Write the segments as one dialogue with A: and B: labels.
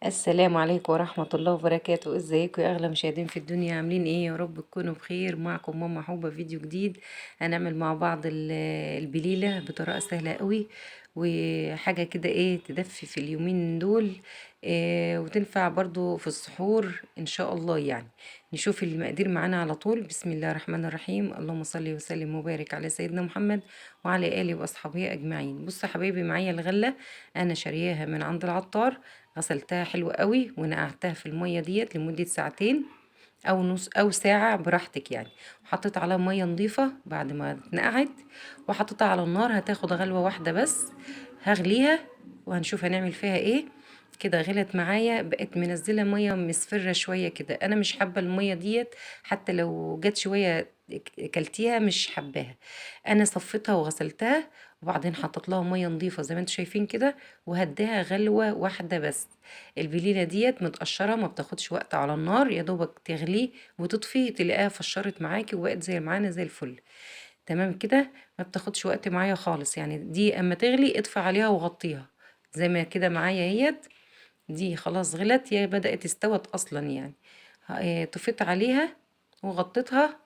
A: السلام عليكم ورحمة الله وبركاته. ازيكم يا اغلى مشاهدين في الدنيا؟ عاملين ايه؟ يا رب تكونوا بخير. معكم ماما حوبة، فيديو جديد. هنعمل مع بعض البليلة بطريقة سهلة قوي، وحاجة كده ايه تدفي في اليومين دول. إيه وتنفع برضو في السحور ان شاء الله يعني. نشوف المقادير معانا على طول. بسم الله الرحمن الرحيم. اللهم صل وسلم وبارك على سيدنا محمد وعلى اله واصحابه اجمعين. بصوا يا حبايبي، معايا الغلة انا شارياها من عند العطار. غسلتها حلو قوي ونقعتها في المية ديت لمدة ساعتين او نص او ساعة براحتك يعني. وحطيت عليها مية نظيفة بعد ما اتنقعت، وحطيتها على النار. هتاخد غلوة واحدة بس، هغليها وهنشوف هنعمل فيها ايه. كده غلت معايا، بقت منزله ميه مصفرة شويه كده. انا مش حابه الميه ديت، حتى لو جت شويه كلتيها مش حباها. انا صفيتها وغسلتها، وبعدين حطيت لها ميه نظيفه زي ما انتم شايفين كده، وهديها غلوه واحده بس. البليله ديت متقشره، ما بتاخدش وقت على النار، يا دوبك تغلي وتطفي تلاقيها فشرت معاكي وبقت زي معانا زي الفل. تمام كده، ما بتاخدش وقت معايا خالص يعني. دي اما تغلي اطفي عليها وغطيها زي ما كده معايا اهيت. دي خلاص غلت، يا بدأت استوت اصلا يعني. طفيت عليها وغطيتها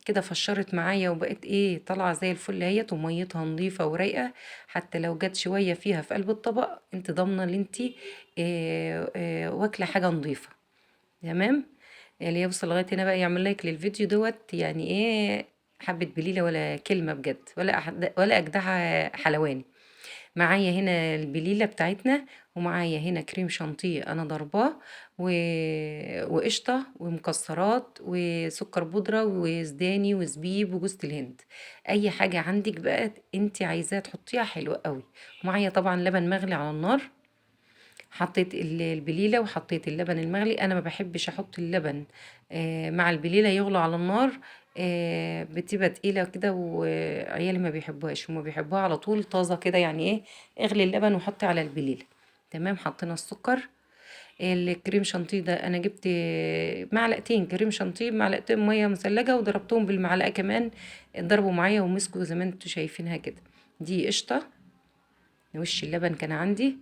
A: كده، فشرت معايا وبقت ايه طالعه زي الفل اهيت، وميتها نظيفه ورايقه. حتى لو جت شويه فيها في قلب الطبق، انت ضامنه ان انت واكله حاجه نظيفه. تمام. اللي يوصل لغايه هنا بقى يعمل لايك للفيديو دوت، يعني ايه حبة بليلة ولا كلمة بجد، ولا أجدعها حلواني. معايا هنا البليلة بتاعتنا، ومعايا هنا كريم شانتيه أنا ضرباه، و... وقشطة ومكسرات وسكر بودرة وزداني وزبيب وجوز الهند. أي حاجة عندك بقى انت عايزاها تحطيها حلوة قوي. ومعايا طبعا لبن مغلي على النار. حطيت البليلة وحطيت اللبن المغلي. انا ما بحبش احط اللبن مع البليلة يغلوا على النار. بتبقى تقيلة كده، وعيالي ما بيحبوهاش، هما بيحبوها على طول طازة كده يعني ايه. اغلي اللبن وحطي على البليلة. تمام. حطينا السكر. الكريم شانتيه ده انا جبت معلقتين كريم شانتيه بمعلقتين ميه مثلجه، وضربتهم بالمعلقه كمان. اتضربوا معايا ومسكوا زي ما انتوا شايفينها كده. دي قشطه. وش اللبن كان عندي.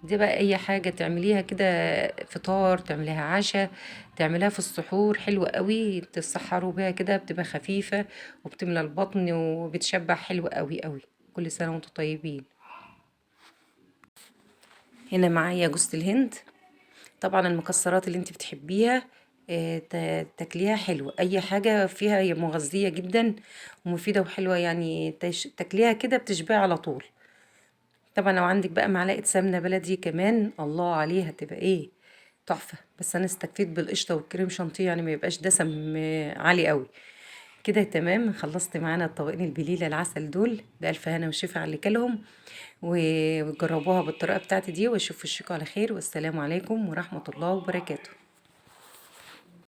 A: دي بقى اي حاجة تعمليها كده، فطار تعمليها عشاء، تعمليها في السحور، حلوة قوي تتسحروا بيها كده، بتبقى خفيفة وبتملى البطن وبتشبع، حلوة قوي قوي. كل سنة وانتم طيبين. هنا معايا جوز الهند. طبعا المكسرات اللي انت بتحبيها تاكليها حلوة. اي حاجة فيها هي مغذية جدا ومفيدة وحلوة يعني، تاكليها كده بتشبع على طول. طبعا لو عندك بقى معلقة سمنة بلدي كمان الله عليها تبقى ايه تحفة. بس انا استكفيت بالقشطة والكريم شانتيه يعني ما يبقاش دسم عالي قوي كده. تمام. خلصت معانا الطبقين البليلة العسل دول، بألف هنا وشفا على اللي كلهم. وجربوها بالطريقة بتاعتي دي، واشوف وشكوا على خير، والسلام عليكم ورحمة الله وبركاته.